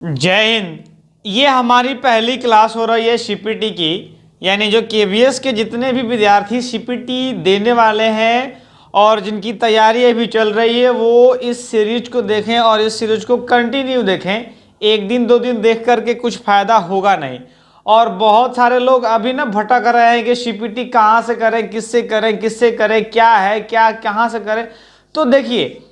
जय हिंद। ये हमारी पहली क्लास हो रही है सीपीटी की, यानी जो केवीएस के जितने भी विद्यार्थी सीपीटी देने वाले हैं और जिनकी तैयारी अभी चल रही है वो इस सीरीज को देखें और इस सीरीज को कंटिन्यू देखें। एक दिन दो दिन देख करके कुछ फायदा होगा नहीं। और बहुत सारे लोग अभी ना भटक रहे हैं कि सीपीटी कहाँ से करें, किससे करें, क्या है क्या, कहाँ से करें। तो देखिए,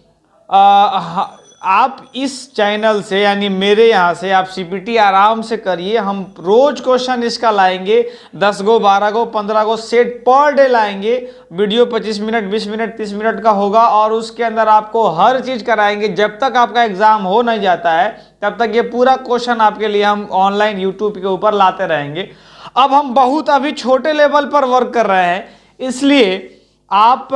आप इस चैनल से यानी मेरे यहाँ से आप सीपीटी आराम से करिए। हम रोज क्वेश्चन इसका लाएंगे, 10 गो 12 गो 15 गो सेट पर डे लाएंगे। वीडियो 25 मिनट 20 मिनट 30 मिनट का होगा और उसके अंदर आपको हर चीज कराएंगे। जब तक आपका एग्जाम हो नहीं जाता है तब तक ये पूरा क्वेश्चन आपके लिए हम ऑनलाइन यूट्यूब के ऊपर लाते रहेंगे। अब हम बहुत अभी छोटे लेवल पर वर्क कर रहे हैं, इसलिए आप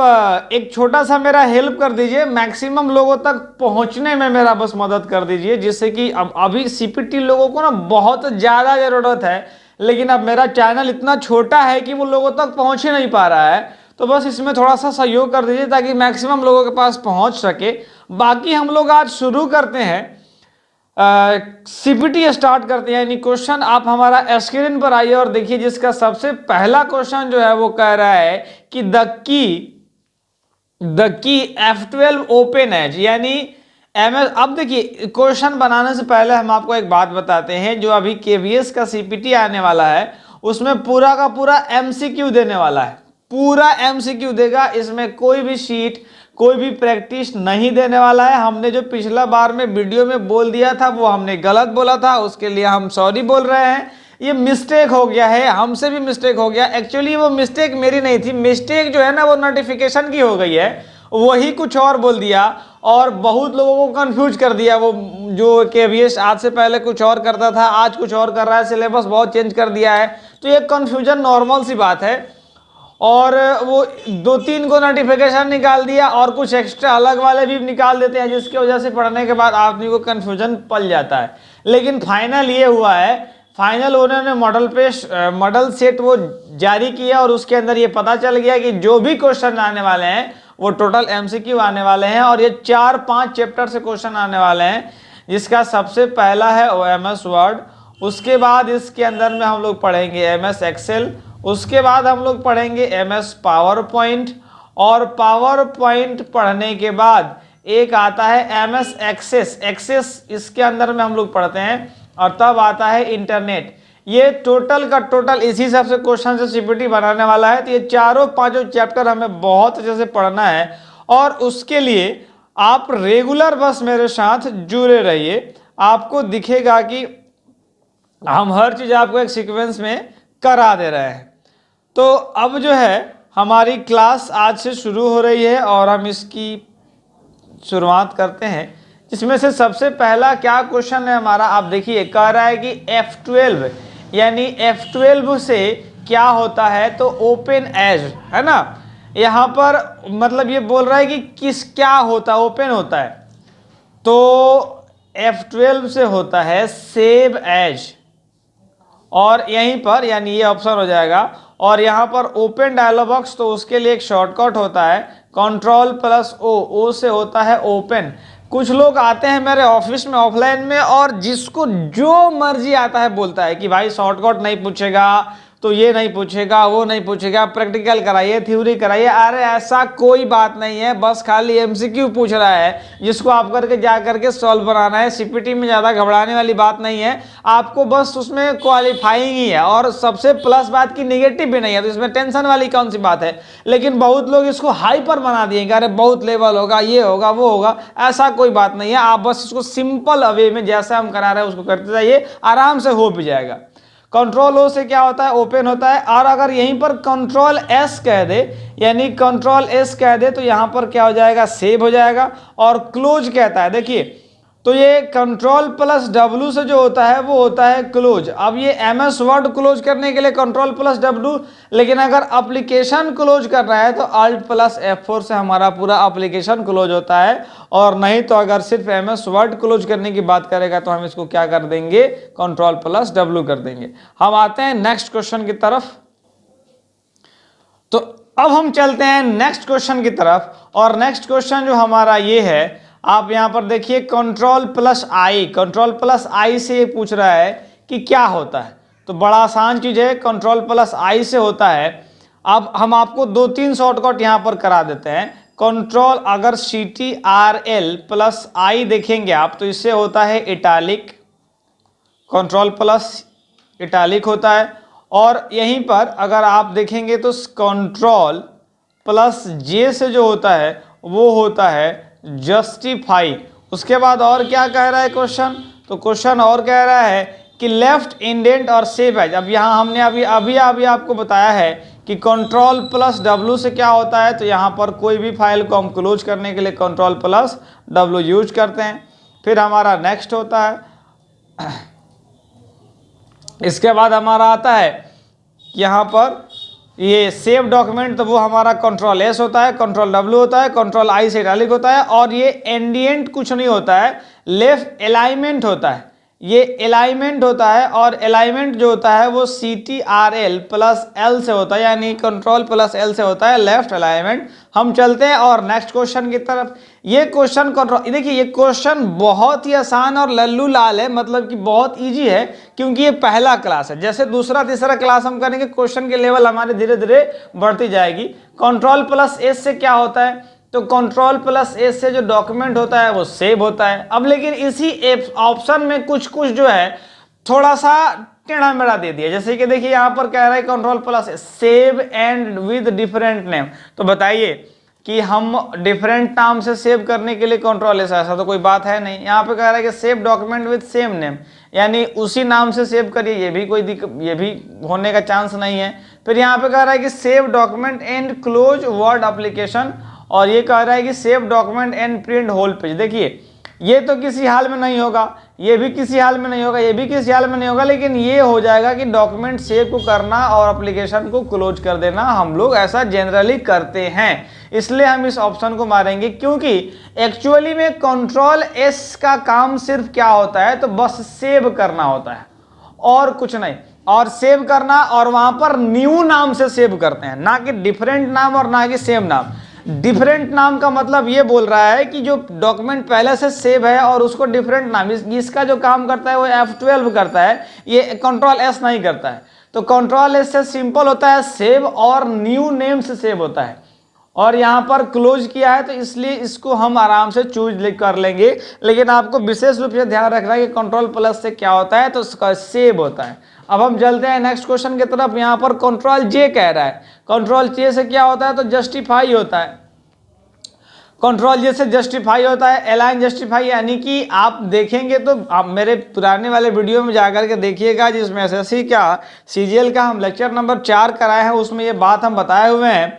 एक छोटा सा मेरा हेल्प कर दीजिए, मैक्सिमम लोगों तक पहुंचने में मेरा बस मदद कर दीजिए, जिससे कि अब अभी सीपीटी लोगों को ना बहुत ज़्यादा ज़रूरत है। लेकिन अब मेरा चैनल इतना छोटा है कि वो लोगों तक पहुंच ही नहीं पा रहा है। तो बस इसमें थोड़ा सा सहयोग कर दीजिए ताकि मैक्सिमम लोगों के पास पहुंच सके। बाकी हम लोग आज शुरू करते हैं, सीपीटी स्टार्ट करते हैं। यानी क्वेश्चन आप हमारा स्क्रीन पर आइए और देखिए, जिसका सबसे पहला क्वेश्चन जो है वो कह रहा है कि the key F12 open as, यानी एमएस। अब देखिए, क्वेश्चन बनाने से पहले हम आपको एक बात बताते हैं, जो अभी केवीएस का सीपीटी आने वाला है उसमें पूरा का पूरा एमसीक्यू देने वाला है। पूरा एमसीक्यू देगा, इसमें कोई भी शीट कोई भी प्रैक्टिस नहीं देने वाला है। हमने जो पिछला बार में वीडियो में बोल दिया था वो हमने गलत बोला था, उसके लिए हम सॉरी बोल रहे हैं। ये मिस्टेक हो गया है, हमसे भी मिस्टेक हो गया। एक्चुअली वो मिस्टेक मेरी नहीं थी, मिस्टेक जो है ना वो नोटिफिकेशन की हो गई है। वही कुछ और बोल दिया और बहुत लोगों को कंफ्यूज कर दिया। वो जो केवीएस आज से पहले कुछ और करता था, आज कुछ और कर रहा है, सिलेबस बहुत चेंज कर दिया है। तो ये कंफ्यूजन नॉर्मल सी बात है। और वो 2-3 को नोटिफिकेशन निकाल दिया और कुछ एक्स्ट्रा अलग वाले भी निकाल देते हैं, जिसकी वजह से पढ़ने के बाद आदमी को कन्फ्यूजन पल जाता है। लेकिन फाइनल ये हुआ है, फाइनल उन्होंने मॉडल सेट वो जारी किया और उसके अंदर ये पता चल गया कि जो भी क्वेश्चन आने वाले हैं वो टोटल एमसीक्यू आने वाले हैं और ये 4-5 चैप्टर से क्वेश्चन आने वाले हैं, जिसका सबसे पहला है एमएस वर्ड। उसके बाद इसके अंदर में हम लोग पढ़ेंगे एमएस एक्सेल। उसके बाद हम लोग पढ़ेंगे एमएस पावर पॉइंट और पावर पॉइंट पढ़ने के बाद एक आता है एमएस एक्सेस इसके अंदर में हम लोग पढ़ते हैं और तब आता है इंटरनेट। ये टोटल का टोटल इसी हिसाब से क्वेश्चन से सीपीटी बनाने वाला है। तो ये चारों पांचों चैप्टर हमें बहुत अच्छे से पढ़ना है और उसके लिए आप रेगुलर बस मेरे साथ जुड़े रहिए। आपको दिखेगा कि हम हर चीज आपको एक सीक्वेंस में करा दे रहे हैं। तो अब जो है हमारी क्लास आज से शुरू हो रही है और हम इसकी शुरुआत करते हैं, जिसमें से सबसे पहला क्या क्वेश्चन है हमारा, आप देखिए कह रहा है कि F12 यानी F12 से क्या होता है। तो ओपन एज है ना, यहाँ पर मतलब ये बोल रहा है कि क्या होता है, ओपन होता है। तो F12 से होता है सेव एज और यहीं पर यानी ये ऑप्शन हो जाएगा। और यहाँ पर ओपन डायलॉग बॉक्स, तो उसके लिए एक शॉर्टकट होता है Ctrl+O, O से होता है ओपन। कुछ लोग आते हैं मेरे ऑफिस में ऑफलाइन में और जिसको जो मर्जी आता है बोलता है कि भाई शॉर्टकट नहीं पूछेगा, तो ये नहीं पूछेगा, वो नहीं पूछेगा, प्रैक्टिकल कराइए, थ्योरी कराइए। अरे ऐसा कोई बात नहीं है, बस खाली एमसीक्यू पूछ रहा है जिसको आप करके जा करके सॉल्व बनाना है। सीपीटी में ज़्यादा घबराने वाली बात नहीं है, आपको बस उसमें क्वालिफाइंग ही है और सबसे प्लस बात की निगेटिव भी नहीं है, तो इसमें टेंशन वाली कौन सी बात है। लेकिन बहुत लोग इसको हाइपर बना दिए कि अरे बहुत लेवल होगा, ये होगा वो होगा। ऐसा कोई बात नहीं है, आप बस इसको सिंपल वे में जैसा हम करा रहे हैं उसको करते जाइए, आराम से हो भी जाएगा। Ctrl+O से क्या होता है, ओपन होता है। और अगर यहीं पर Ctrl+S कह दे यानी Ctrl+S कह दे तो यहां पर क्या हो जाएगा, सेव हो जाएगा। और क्लोज कहता है, देखिए तो ये Ctrl+W से जो होता है वो होता है क्लोज। अब ये एमएस वर्ड क्लोज करने के लिए Ctrl+W, लेकिन अगर एप्लीकेशन क्लोज कर रहा है तो Alt+F4 से हमारा पूरा एप्लीकेशन क्लोज होता है। और नहीं तो अगर सिर्फ एमएस वर्ड क्लोज करने की बात करेगा तो हम इसको क्या कर देंगे, Ctrl+W कर देंगे। हम आते हैं नेक्स्ट क्वेश्चन की तरफ। तो अब हम चलते हैं नेक्स्ट क्वेश्चन की तरफ और नेक्स्ट क्वेश्चन जो हमारा ये है, आप यहाँ पर देखिए कंट्रोल प्लस आई, कंट्रोल प्लस आई से ये पूछ रहा है कि क्या होता है। तो बड़ा आसान चीज है, कंट्रोल प्लस आई से होता है। अब हम आपको 2-3 शॉर्टकट यहाँ पर करा देते हैं। कंट्रोल अगर CTRL प्लस आई देखेंगे आप तो इससे होता है इटालिक, कंट्रोल प्लस इटालिक होता है। और यहीं पर अगर आप देखेंगे तो कंट्रोल प्लस जे से जो होता है वो होता है जस्टिफाई। उसके बाद और क्या कह रहा है क्वेश्चन, तो क्वेश्चन और कह रहा है कि लेफ्ट इंडेंट और सेव एज। अब यहाँ हमने अभी आपको बताया है कि कंट्रोल प्लस W से क्या होता है, तो यहाँ पर कोई भी फाइल को हम क्लोज करने के लिए कंट्रोल प्लस W यूज करते हैं। फिर हमारा नेक्स्ट होता है, इसके बाद हमारा आता है यहाँ पर ये सेव डॉक्यूमेंट, तो वो हमारा कंट्रोल S होता है, कंट्रोल W होता है, कंट्रोल I से इटैलिक होता है। और ये एंडिएंट कुछ नहीं होता है, लेफ्ट अलाइनमेंट होता है, ये अलाइनमेंट होता है। और अलाइनमेंट जो होता है वो CTRL प्लस L से होता है, यानी कंट्रोल प्लस L से होता है लेफ्ट अलाइनमेंट। हम चलते हैं और नेक्स्ट क्वेश्चन की तरफ। ये क्वेश्चन कंट्रोल, देखिए ये क्वेश्चन बहुत ही आसान और लल्लू लाल है, मतलब कि बहुत इजी है, क्योंकि ये पहला क्लास है। जैसे दूसरा तीसरा क्लास हम करेंगे, क्वेश्चन की लेवल हमारे धीरे धीरे बढ़ती जाएगी। कंट्रोल प्लस S से क्या होता है, तो कंट्रोल प्लस S से जो डॉक्यूमेंट होता है वो सेव होता है। अब लेकिन इसी ऑप्शन में कुछ कुछ जो है थोड़ा सा टेढ़ा मेढ़ा दे दिया। जैसे कि देखिए यहाँ पर कह रहा है control plus S save and with different name. तो बताइए कि हम डिफरेंट नाम से सेव करने के लिए कंट्रोल S, ऐसा तो कोई बात है नहीं। यहाँ पे कह रहा है कि save document with same name, यानी उसी नाम से सेव करिए, ये भी कोई ये भी होने का चांस नहीं है। फिर यहाँ पे कह रहा है कि save document and close word application, और ये कह रहा है कि save document and print whole page. देखिए ये तो किसी हाल में नहीं होगा, ये भी किसी हाल में नहीं होगा, ये भी किसी हाल में नहीं होगा, लेकिन ये हो जाएगा कि डॉक्यूमेंट सेव को करना और एप्लीकेशन को क्लोज कर देना। हम लोग ऐसा जनरली करते हैं, इसलिए हम इस ऑप्शन को मारेंगे, क्योंकि एक्चुअली में कंट्रोल S का काम सिर्फ क्या होता है, तो बस सेव करना होता है और कुछ नहीं। और सेव करना, और वहां पर न्यू नाम से सेव करते हैं, ना कि डिफरेंट नाम और ना कि सेम नाम। डिफरेंट नाम का मतलब ये बोल रहा है कि जो डॉक्यूमेंट पहले से सेव है और उसको डिफरेंट नाम, इसका जो काम करता है वो F12 करता है, ये कंट्रोल S नहीं करता है। तो कंट्रोल S से सिंपल होता है सेव और न्यू नेम से सेव होता है, और यहाँ पर क्लोज किया है तो इसलिए इसको हम आराम से चूज कर लेंगे। लेकिन आपको विशेष रूप से ध्यान रखना है कि कंट्रोल प्लस से क्या होता है, तो उसका सेव होता है। अब हम चलते हैं नेक्स्ट क्वेश्चन की तरफ। यहाँ पर कंट्रोल J कह रहा है, कंट्रोल J से क्या होता है, तो जस्टिफाई होता है। कंट्रोल J से जस्टिफाई होता है, अलाइन जस्टिफाई, यानी कि आप देखेंगे तो आप मेरे पुराने वाले वीडियो में जाकर के देखिएगा, जिसमें SSC का CGL का हम लेक्चर नंबर 4 कराए हैं, उसमें ये बात हम बताए हुए हैं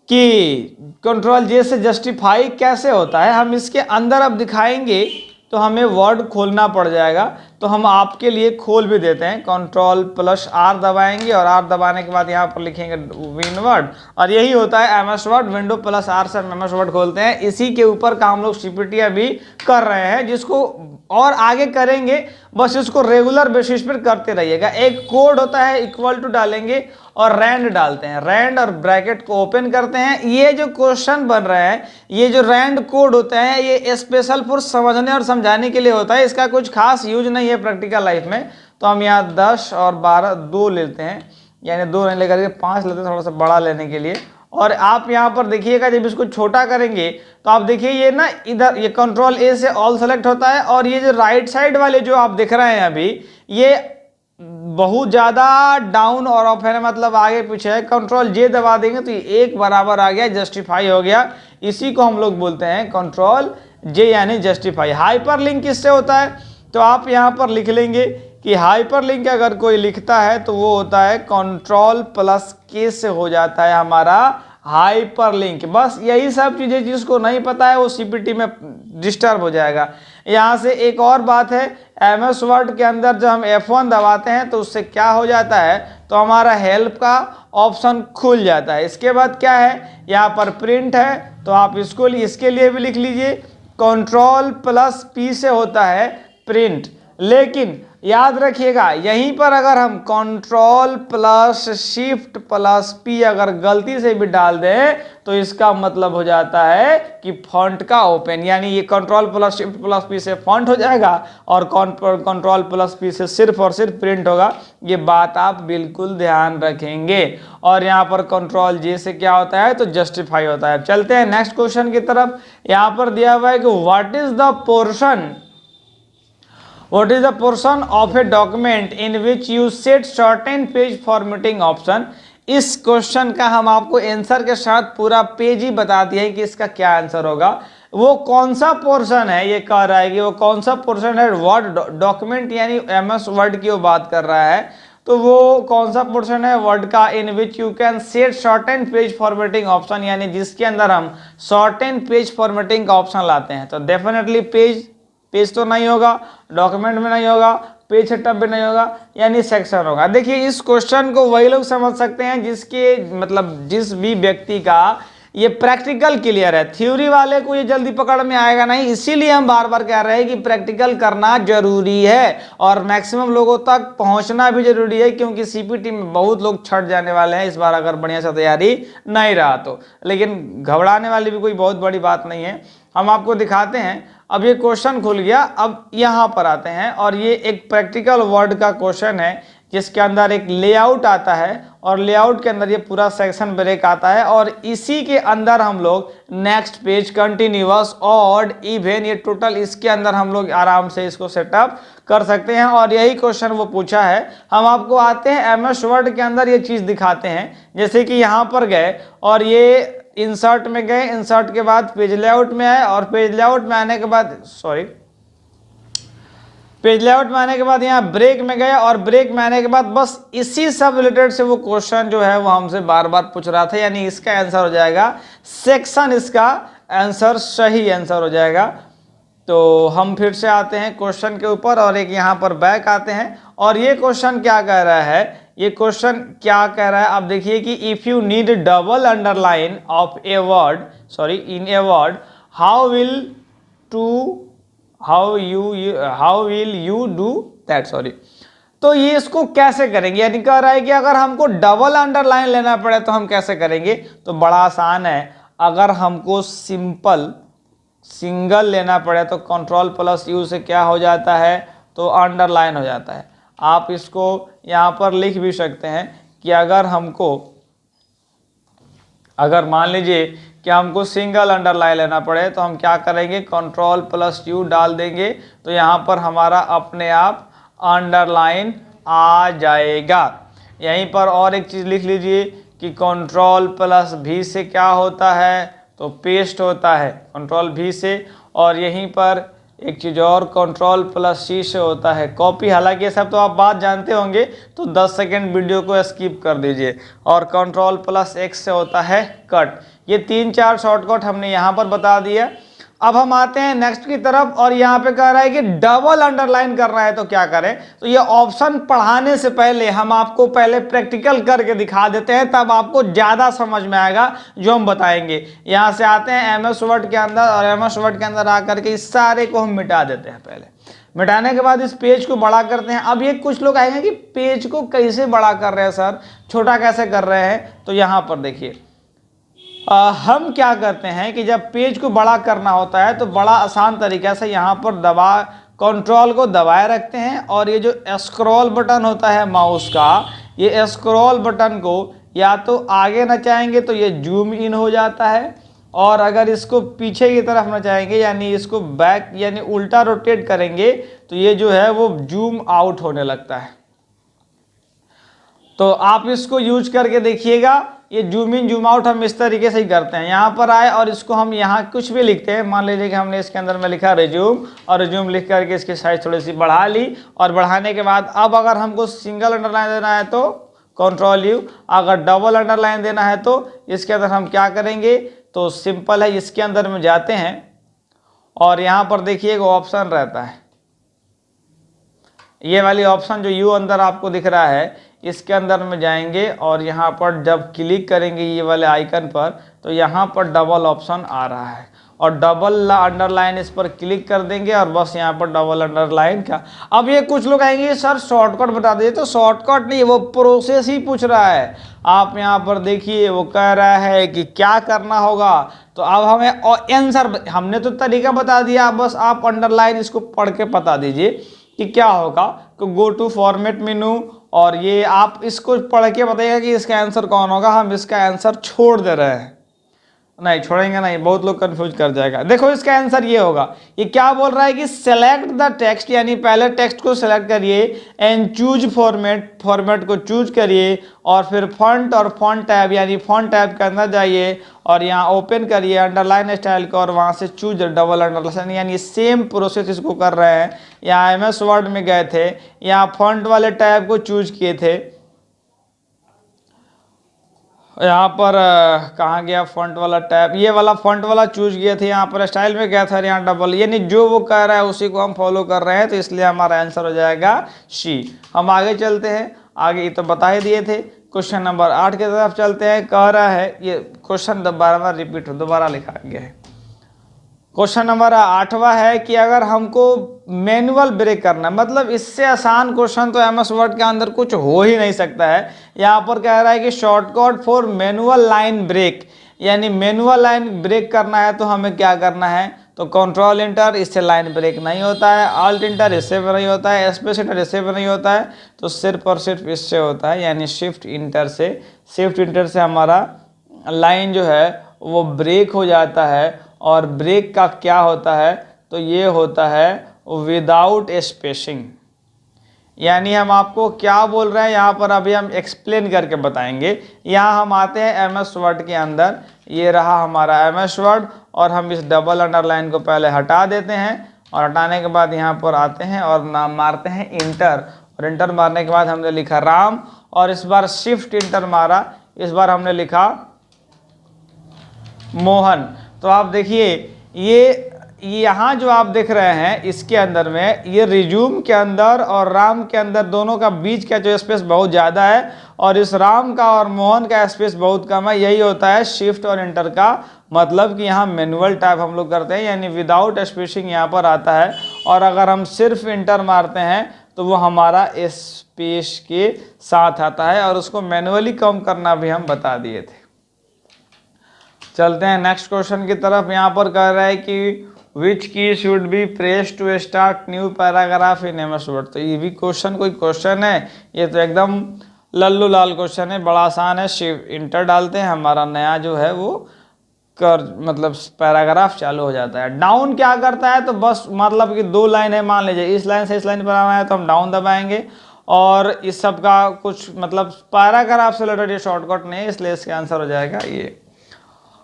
कि कंट्रोल J से जस्टिफाई कैसे होता है। हम इसके अंदर अब दिखाएंगे तो हमें वर्ड खोलना पड़ जाएगा, तो हम आपके लिए खोल भी देते हैं। कंट्रोल प्लस R दबाएंगे और R दबाने के बाद यहाँ पर लिखेंगे विन वर्ड, और यही होता है MS word. Window plus R से MS वर्ड खोलते हैं। इसी के ऊपर का हम लोग CPT अभी कर रहे हैं, जिसको और आगे करेंगे, बस इसको रेगुलर बेसिस पर करते रहिएगा। एक कोड होता है, इक्वल टू डालेंगे और रैंड डालते हैं, रैंड और ब्रैकेट को ओपन करते हैं। ये जो क्वेश्चन बन रहे हैं, ये जो रैंड कोड होता है, ये स्पेशल फॉर समझने और समझाने के लिए होता है, इसका कुछ खास यूज नहीं है प्रैक्टिकल लाइफ में। तो हम यहाँ 10 और 12 2 लेते हैं, यानी 2 नहीं लेकर के 5 लेते हैं, थोड़ा सा बड़ा लेने के लिए। और आप यहाँ पर देखिएगा, जब इसको छोटा करेंगे तो आप देखिए ये ना इधर ये कंट्रोल A से ऑल सेलेक्ट होता है, और ये जो राइट साइड वाले जो आप दिख रहे हैं अभी, ये बहुत ज़्यादा डाउन और अप है, मतलब आगे पीछे है। कंट्रोल J दबा देंगे तो ये एक बराबर आ गया, जस्टिफाई हो गया। इसी को हम लोग बोलते हैं कंट्रोल J यानी जस्टिफाई। हाइपर लिंक किससे होता है, तो आप यहाँ पर लिख लेंगे कि हाइपर लिंक अगर कोई लिखता है तो वो होता है कंट्रोल प्लस K से हो जाता है हमारा हाइपर लिंक। बस यही सब चीज़ें, जिसको नहीं पता है वो CPT में डिस्टर्ब हो जाएगा। यहाँ से एक और बात है, MS वर्ड के अंदर जब हम F1 दबाते हैं तो उससे क्या हो जाता है, तो हमारा हेल्प का ऑप्शन खुल जाता है। इसके बाद क्या है, यहाँ पर प्रिंट है, तो आप इसके लिए भी लिख लीजिए कंट्रोल प्लस P से होता है प्रिंट। लेकिन याद रखिएगा, यहीं पर अगर हम control plus shift plus P अगर गलती से भी डाल दें तो इसका मतलब हो जाता है कि फॉन्ट का ओपन, यानी ये control plus shift plus P से फॉन्ट हो जाएगा और कंट्रोल प्लस पी से सिर्फ और सिर्फ प्रिंट होगा। ये बात आप बिल्कुल ध्यान रखेंगे। और यहाँ पर कंट्रोल जे से क्या होता है, तो जस्टिफाई होता है। चलते हैं नेक्स्ट क्वेश्चन की तरफ। यहाँ पर दिया हुआ है कि what is the portion of a document in which you set certain page formatting option। इस क्वेश्चन का हम आपको आंसर के साथ पूरा पेज ही बता दिया है कि इसका क्या आंसर होगा। वो कौन सा पोर्शन है, ये कह रहा है कि वो कौन सा पोर्शन है वर्ड डॉक्यूमेंट यानी MS वर्ड की वो बात कर रहा है। तो वो कौन सा पोर्शन है वर्ड का, in which you can set short and page formatting option, यानी जिसके अंदर हम शॉर्ट एंड पेज फॉर्मेटिंग का ऑप्शन लाते हैं। तो डेफिनेटली पेज तो नहीं होगा, डॉक्यूमेंट में नहीं होगा, पेज सेटअप भी नहीं होगा, यानी सेक्शन होगा। देखिए इस क्वेश्चन को वही लोग समझ सकते हैं जिसके मतलब जिस भी व्यक्ति का ये प्रैक्टिकल क्लियर है। थ्योरी वाले को ये जल्दी पकड़ में आएगा नहीं, इसीलिए हम बार बार कह रहे हैं कि प्रैक्टिकल करना जरूरी है और मैक्सिमम लोगों तक पहुंचना भी जरूरी है, क्योंकि सीपीटी में बहुत लोग छट जाने वाले हैं इस बार अगर बढ़िया से तैयारी नहीं रहा तो। लेकिन घबराने वाली भी कोई बहुत बड़ी बात नहीं है, हम आपको दिखाते हैं। अब ये क्वेश्चन खुल गया, अब यहाँ पर आते हैं और ये एक प्रैक्टिकल वर्ड का क्वेश्चन है जिसके अंदर एक लेआउट आता है और लेआउट के अंदर ये पूरा सेक्शन ब्रेक आता है और इसी के अंदर हम लोग next page, continuous, odd, even, ये टोटल इसके अंदर हम लोग आराम से इसको सेटअप कर सकते हैं। और यही क्वेश्चन वो पूछा है। हम आपको आते हैं MS वर्ड के अंदर ये चीज़ दिखाते हैं। जैसे कि यहाँ पर गए और ये इंसर्ट में गए, इंसर्ट के बाद पेज लेआउट में आए और पेज लेआउट में आने के बाद पेज लेआउट में आने के बाद यहाँ ब्रेक में गए और ब्रेक में आने के बाद बस इसी सब रिलेटेड से वो क्वेश्चन जो है वो हमसे बार बार पूछ रहा था, यानी इसका आंसर हो जाएगा सेक्शन, इसका आंसर सही आंसर हो जाएगा। तो हम फिर से आते हैं क्वेश्चन के ऊपर और एक यहाँ पर बैक आते हैं और ये क्वेश्चन क्या कह रहा है, ये क्वेश्चन क्या कह रहा है आप देखिए कि if you need double underline of a word, sorry in a word, how will you do that, sorry. तो ये इसको कैसे करेंगे, यानी कह रहा है कि अगर हमको डबल अंडरलाइन लेना पड़े तो हम कैसे करेंगे। तो बड़ा आसान है, अगर हमको सिंगल लेना पड़े तो कंट्रोल प्लस यू से क्या हो जाता है, तो अंडरलाइन हो जाता है। आप इसको यहाँ पर लिख भी सकते हैं कि अगर मान लीजिए कि हमको सिंगल अंडरलाइन लेना पड़े तो हम क्या करेंगे, कंट्रोल प्लस यू डाल देंगे तो यहाँ पर हमारा अपने आप अंडरलाइन आ जाएगा। यहीं पर और एक चीज़ लिख लीजिए कि कंट्रोल प्लस भी से क्या होता है, तो पेस्ट होता है कंट्रोल भी से। और यहीं पर एक चीज़ और कंट्रोल प्लस सी से होता है कॉपी। हालांकि ये सब तो आप बात जानते होंगे, तो 10 सेकेंड वीडियो को स्किप कर दीजिए। और कंट्रोल प्लस एक्स से होता है कट। ये 3-4 शॉर्टकट हमने यहाँ पर बता दिया। अब हम आते हैं नेक्स्ट की तरफ और यहाँ पे कह रहा है कि डबल अंडरलाइन करना है तो क्या करें। तो ये ऑप्शन पढ़ाने से पहले हम आपको पहले प्रैक्टिकल करके दिखा देते हैं, तब आपको ज़्यादा समझ में आएगा जो हम बताएंगे। यहाँ से आते हैं MS वर्ड के अंदर और MS वर्ड के अंदर आकर के इस सारे को हम मिटा देते हैं। पहले मिटाने के बाद इस पेज को बड़ा करते हैं। अब ये कुछ लोग आएंगे कि पेज को कैसे बड़ा कर रहे हैं सर, छोटा कैसे कर रहे हैं। तो यहाँ पर देखिए हम क्या करते हैं कि जब पेज को बड़ा करना होता है तो बड़ा आसान तरीका से यहाँ पर कंट्रोल को दबाए रखते हैं और ये जो स्क्रॉल बटन होता है माउस का, ये स्क्रॉल बटन को या तो आगे नचाएंगे तो ये जूम इन हो जाता है, और अगर इसको पीछे की तरफ नचाएंगे यानी इसको बैक यानी उल्टा रोटेट करेंगे तो ये जो है वो जूम आउट होने लगता है। तो आप इसको यूज करके देखिएगा। ये जूम इन जूम आउट हम इस तरीके से ही करते हैं। यहाँ पर आए और इसको हम यहाँ कुछ भी लिखते हैं। मान लीजिए कि हमने इसके अंदर में लिखा रिज्यूम और रिज्यूम लिख करके इसकी साइज थोड़ी सी बढ़ा ली, और बढ़ाने के बाद अब अगर हमको सिंगल अंडरलाइन देना है तो कंट्रोल यू, अगर डबल अंडरलाइन देना है तो इसके अंदर हम क्या करेंगे, तो सिंपल है, इसके अंदर में जाते हैं और यहाँ पर देखिए एक ऑप्शन रहता है, ये वाली ऑप्शन जो यू अंदर आपको दिख रहा है, इसके अंदर में जाएंगे और यहाँ पर जब क्लिक करेंगे ये वाले आइकन पर तो यहाँ पर डबल ऑप्शन आ रहा है। और डबल अंडरलाइन इस पर क्लिक कर देंगे और बस यहाँ पर डबल अंडरलाइन का। अब ये कुछ लोग आएंगे सर शॉर्टकट बता दीजिए, तो शॉर्टकट नहीं, वो प्रोसेस ही पूछ रहा है। आप यहाँ पर देखिए वो कह रहा है कि क्या करना होगा, तो अब हमें आंसर, हमने तो तरीका बता दिया, बस आप अंडरलाइन इसको पढ़ के बता दीजिए कि क्या होगा। तो गो टू फॉर्मेट मेनू, और ये आप इसको पढ़ के बताइएगा कि इसका आंसर कौन होगा। हम इसका आंसर छोड़ दे रहे हैं, नहीं छोड़ेंगे नहीं, बहुत लोग कंफ्यूज कर जाएगा। देखो इसका आंसर ये होगा, ये क्या बोल रहा है कि सेलेक्ट द टेक्स्ट, यानी पहले टेक्स्ट को सेलेक्ट करिए एंड चूज फॉर्मेट, फॉर्मेट को चूज करिए और फिर फॉन्ट और फॉन्ट टैब, यानी फॉन्ट टैब के अंदर जाइए और यहाँ ओपन करिए अंडरलाइन स्टाइल को और वहाँ से चूज डबल अंडरलाइन, यानी सेम प्रोसेस इसको कर रहे हैं। यहाँ MS वर्ड में गए थे, यहाँ फॉन्ट वाले टैब को चूज किए थे, यहाँ पर कहाँ गया फॉन्ट वाला टैब, ये वाला फॉन्ट वाला चूज किए थे, यहाँ पर स्टाइल में गया था, यहाँ डबल, यानी जो वो कह रहा है उसी को हम फॉलो कर रहे हैं, तो इसलिए हमारा आंसर हो जाएगा सी। हम आगे चलते हैं, आगे ये तो बता ही दिए थे। क्वेश्चन नंबर 8 की तरफ चलते हैं। कह रहा है, ये क्वेश्चन बार रिपीट हो, दोबारा लिखा गया है। क्वेश्चन नंबर 8वां है कि अगर हमको मैनुअल ब्रेक करना, मतलब इससे आसान क्वेश्चन तो MS वर्ड के अंदर कुछ हो ही नहीं सकता है। यहाँ पर कह रहा है कि shortcut for manual line break, यानी मैनुअल लाइन ब्रेक करना है तो हमें क्या करना है, तो कंट्रोल इंटर, इससे लाइन ब्रेक नहीं होता है, ऑल्ट इंटर इससे भी नहीं होता है, स्पेस इंटर इससे भी नहीं होता है, तो सिर्फ और सिर्फ इससे होता है, यानी शिफ्ट इंटर से। शिफ्ट इंटर से हमारा लाइन जो है वो ब्रेक हो जाता है। और ब्रेक का क्या होता है, तो ये होता है विदाउट स्पेसिंग, यानी हम आपको क्या बोल रहे हैं यहाँ पर अभी हम एक्सप्लेन करके बताएंगे। यहाँ हम आते हैं MS वर्ड के अंदर, ये रहा हमारा MS वर्ड, और हम इस डबल अंडरलाइन को पहले हटा देते हैं और हटाने के बाद यहाँ पर आते हैं और नाम मारते हैं इंटर, और इंटर मारने के बाद हमने लिखा राम, और इस बार शिफ्ट इंटर मारा, इस बार हमने लिखा मोहन। तो आप देखिए ये यहाँ जो आप देख रहे हैं इसके अंदर में, ये रिज्यूम के अंदर और राम के अंदर दोनों का बीच का जो स्पेस बहुत ज़्यादा है, और इस राम का और मोहन का स्पेस बहुत कम है। यही होता है शिफ्ट और इंटर का मतलब कि यहाँ मैनुअल टाइप हम लोग करते हैं, यानी विदाउट स्पेसिंग यहाँ पर आता है। और अगर हम सिर्फ इंटर मारते हैं तो वो हमारा स्पेस के साथ आता है, और उसको मैनुअली कम करना भी हम बता दिए थे। चलते हैं नेक्स्ट क्वेश्चन की तरफ। यहाँ पर कह रहा है कि which key should be press to start new paragraph in MS word. तो ये भी क्वेश्चन कोई क्वेश्चन है, ये तो एकदम लल्लू लाल क्वेश्चन है, बड़ा आसान है। शिफ्ट इंटर डालते हैं, हमारा नया जो है वो मतलब पैराग्राफ चालू हो जाता है। डाउन क्या करता है, तो बस मतलब कि 2 लाइन है, मान लीजिए इस लाइन से इस लाइन पर आना है तो हम डाउन दबाएंगे, और इस सब का कुछ मतलब पैराग्राफ से रिलेटेड ये शॉर्टकट नहीं है, इसलिए इसका आंसर हो जाएगा ये।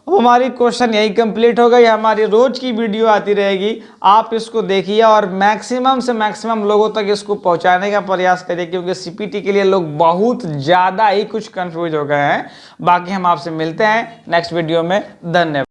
अब हमारी क्वेश्चन यही कंप्लीट हो गई। हमारी रोज की वीडियो आती रहेगी, आप इसको देखिए और मैक्सिमम से मैक्सिमम लोगों तक इसको पहुंचाने का प्रयास करिए, क्योंकि CPT के लिए लोग बहुत ज़्यादा ही कुछ कंफ्यूज हो गए हैं। बाकी हम आपसे मिलते हैं नेक्स्ट वीडियो में। धन्यवाद।